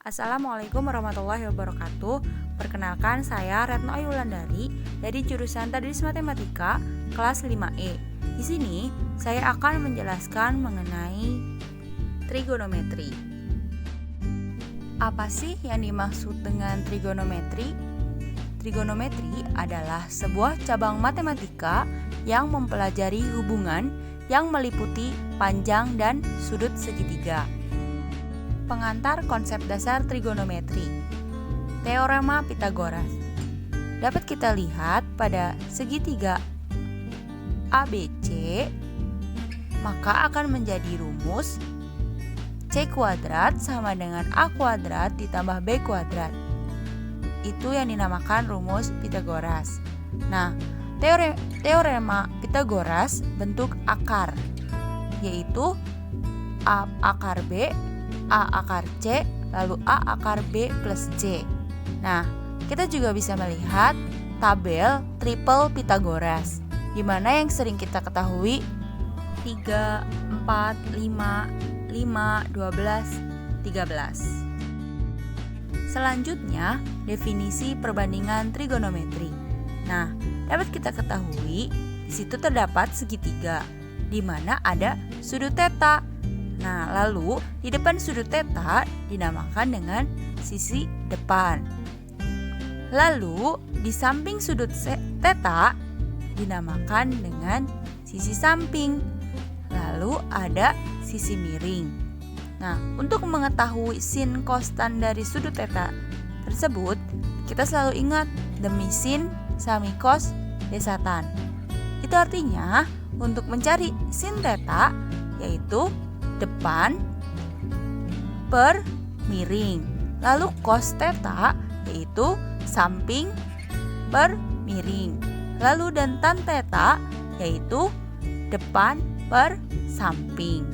Assalamualaikum warahmatullahi wabarakatuh. Perkenalkan, saya Retno Ayulandari dari jurusan Tadris Matematika kelas 5E. Di sini saya akan menjelaskan mengenai trigonometri. Apa sih yang dimaksud dengan trigonometri? Trigonometri adalah sebuah cabang matematika yang mempelajari hubungan yang meliputi panjang dan sudut segitiga. Pengantar konsep dasar trigonometri. Teorema Pitagoras. Dapat kita lihat pada segitiga ABC, maka akan menjadi rumus C kuadrat sama dengan A kuadrat ditambah B kuadrat. Itu yang dinamakan rumus Pitagoras. Nah, teorema Pitagoras bentuk akar, yaitu A akar B, A akar C, lalu A akar B plus C. Nah, kita juga bisa melihat tabel triple Pitagoras, di mana yang sering kita ketahui 3, 4, 5, 12, 13. Selanjutnya, definisi perbandingan trigonometri. Nah, dapat kita ketahui di situ terdapat segitiga, di mana ada sudut theta. Nah, lalu di depan sudut theta dinamakan dengan sisi depan. Lalu di samping sudut theta dinamakan dengan sisi samping. Lalu ada sisi miring. Nah, untuk mengetahui sin kostan dari sudut theta tersebut, kita selalu ingat demi sin sami kos desatan. Itu artinya untuk mencari sin theta yaitu depan per miring. Lalu cos theta yaitu samping per miring. Lalu dan tan theta yaitu depan per samping.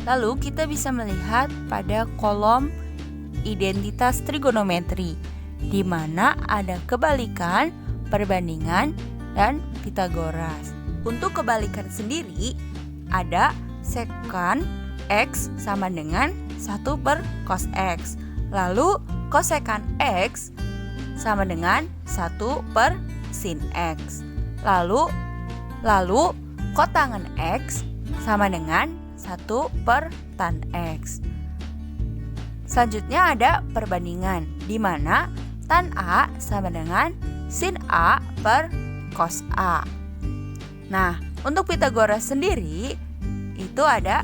Lalu kita bisa melihat pada kolom identitas trigonometri, di mana ada kebalikan, perbandingan, dan Pitagoras. Untuk kebalikan sendiri ada sekant X sama dengan 1 per cos X. Lalu kosekant X sama dengan 1 per sin X. Lalu kotangen X sama dengan 1 per tan X. Selanjutnya ada perbandingan, di mana tan A sama dengan sin A per cos A. Nah, untuk Pitagoras sendiri itu ada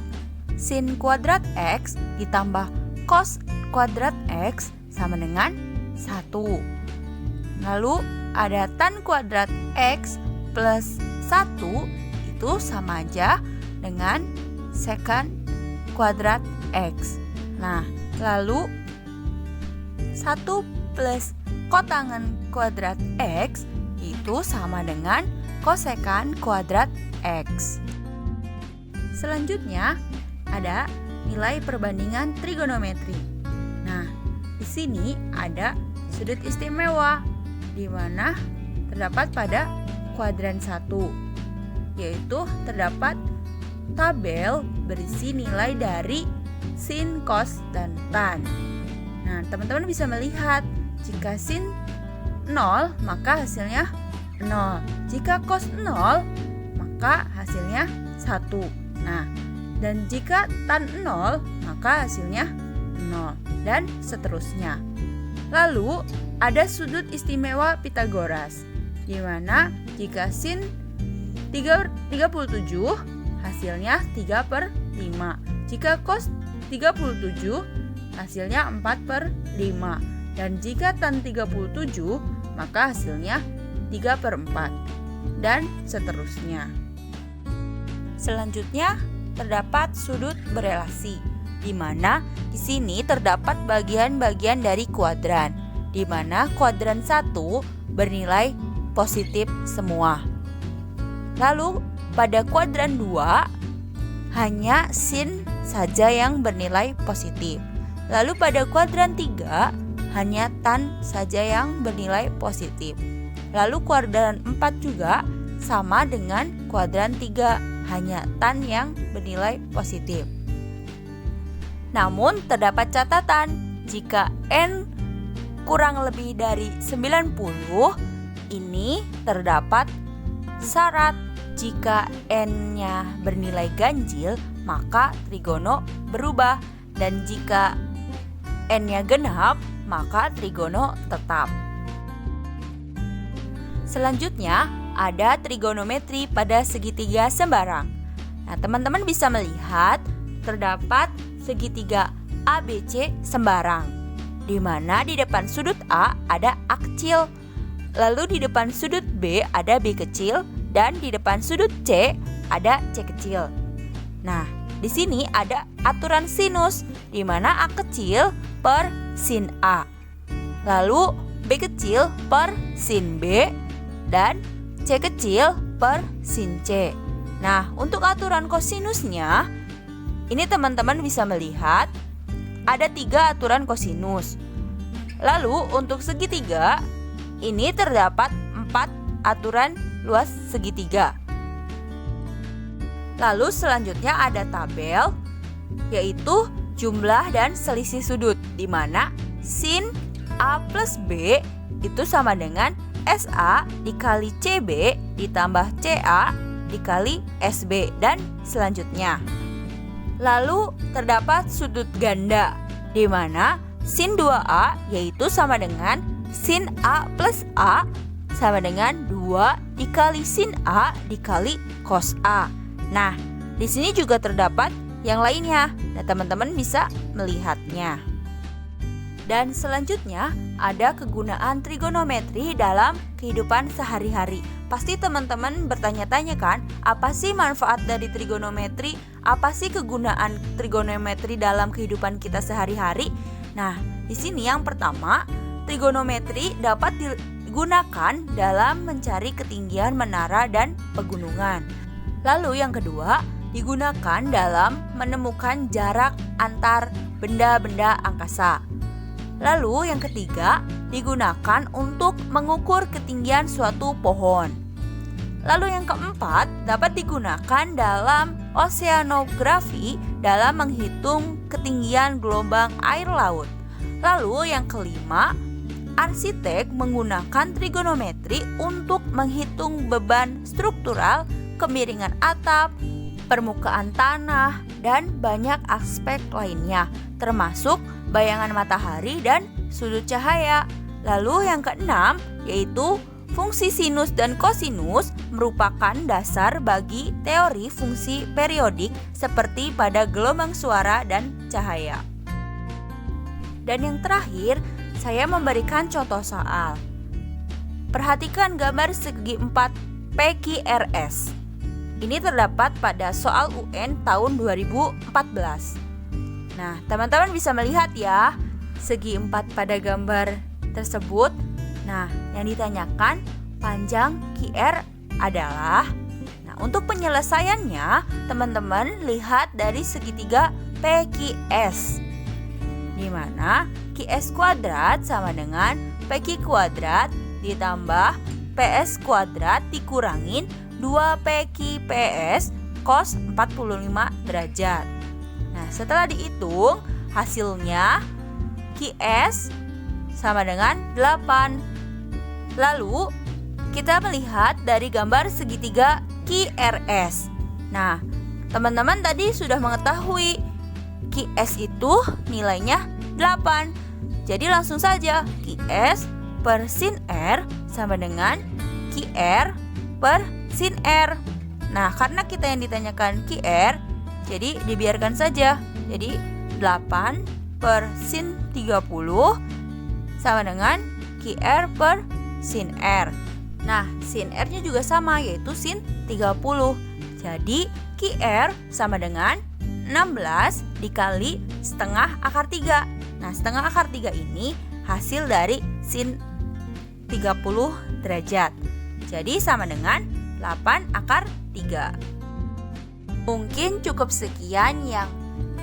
sin kuadrat X ditambah cos kuadrat X sama dengan 1. Lalu ada tan kuadrat X plus 1 itu sama aja dengan sekant kuadrat X. Nah, lalu 1 plus kotangen kuadrat X itu sama dengan kosekant kuadrat X. Selanjutnya ada nilai perbandingan trigonometri. Nah, di sini ada sudut istimewa, di mana terdapat pada kuadran 1, yaitu terdapat tabel berisi nilai dari sin, cos, dan tan. Nah, teman-teman bisa melihat jika sin 0 maka hasilnya 0. Jika cos 0 maka hasilnya 1. Nah, dan jika tan 0 maka hasilnya 0 dan seterusnya. Lalu ada sudut istimewa Pitagoras, di mana jika sin 37 hasilnya 3 per 5. Jika cos 37 hasilnya 4 per 5. Dan jika tan 37 maka hasilnya 3 per 4. Dan seterusnya. Selanjutnya terdapat sudut berelasi, di mana di sini terdapat bagian-bagian dari kuadran, di mana kuadran 1 bernilai positif semua. Lalu pada kuadran 2 hanya sin saja yang bernilai positif. Lalu pada kuadran 3 hanya tan saja yang bernilai positif. Lalu kuadran 4 juga sama dengan kuadran 3, hanya tan yang bernilai positif. Namun terdapat catatan, jika N kurang lebih dari 90, ini terdapat syarat. Jika N-nya bernilai ganjil, maka trigono berubah. Dan jika N-nya genap, maka trigono tetap. Selanjutnya, ada trigonometri pada segitiga sembarang. Nah, teman-teman bisa melihat terdapat segitiga ABC sembarang, di mana di depan sudut A ada A kecil, lalu di depan sudut B ada B kecil, dan di depan sudut C ada C kecil. Nah, di sini ada aturan sinus, di mana A kecil per sin A, lalu B kecil per sin B, dan C kecil per sin C. Nah, untuk aturan kosinusnya, ini teman-teman bisa melihat ada 3 aturan kosinus. Lalu untuk segitiga, ini terdapat 4 aturan luas segitiga. Lalu selanjutnya ada tabel, yaitu jumlah dan selisih sudut, di mana sin A plus B itu sama dengan SA dikali CB ditambah CA dikali SB, dan selanjutnya. Lalu terdapat sudut ganda, di mana sin 2A yaitu sama dengan sin A plus A sama dengan 2 dikali sin A dikali cos A. Nah, di sini juga terdapat yang lainnya. Nah, teman-teman bisa melihatnya. Dan selanjutnya ada kegunaan trigonometri dalam kehidupan sehari-hari. Pasti teman-teman bertanya-tanya kan, apa sih manfaat dari trigonometri? Apa sih kegunaan trigonometri dalam kehidupan kita sehari-hari? Nah, di sini yang pertama, trigonometri dapat digunakan dalam mencari ketinggian menara dan pegunungan. Lalu yang kedua, digunakan dalam menemukan jarak antar benda-benda angkasa. Lalu yang ketiga, digunakan untuk mengukur ketinggian suatu pohon. Lalu yang keempat, dapat digunakan dalam oceanografi dalam menghitung ketinggian gelombang air laut. Lalu yang kelima, arsitek menggunakan trigonometri untuk menghitung beban struktural, kemiringan atap, permukaan tanah, dan banyak aspek lainnya, termasuk bayangan matahari dan sudut cahaya. Lalu yang keenam, yaitu fungsi sinus dan kosinus merupakan dasar bagi teori fungsi periodik seperti pada gelombang suara dan cahaya. Dan yang terakhir, saya memberikan contoh soal. Perhatikan gambar segi 4 PQRS. Ini terdapat pada soal UN tahun 2014. Nah, teman-teman bisa melihat ya, segi 4 pada gambar tersebut. Nah, yang ditanyakan panjang QR adalah. Nah, untuk penyelesaiannya, teman-teman lihat dari segitiga PQS, di mana QS kuadrat sama dengan PQ kuadrat ditambah PS kuadrat dikurangin 2 PQ PS cos 45 derajat. Nah, setelah dihitung, hasilnya QS sama dengan 8. Lalu, kita melihat dari gambar segitiga QRS. Nah, teman-teman tadi sudah mengetahui QS itu nilainya 8. Jadi langsung saja QS per sin R sama dengan QR per sin R. Nah, karena kita yang ditanyakan QR, jadi dibiarkan saja. Jadi 8 per sin 30 sama dengan QR per sin R. Nah, sin R-nya juga sama, yaitu sin 30. Jadi QR sama dengan 16 dikali setengah akar 3. Nah, setengah akar 3 ini hasil dari sin 30 derajat. Jadi sama dengan 8 akar 3. Mungkin cukup sekian yang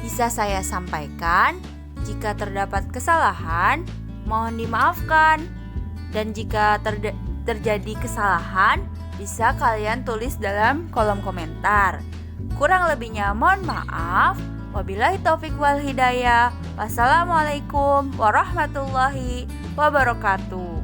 bisa saya sampaikan. Jika terdapat kesalahan, mohon dimaafkan. Dan jika terjadi kesalahan, bisa kalian tulis dalam kolom komentar. Kurang lebihnya mohon maaf. Wabillahi taufik wal hidayah. Wassalamualaikum warahmatullahi wabarakatuh.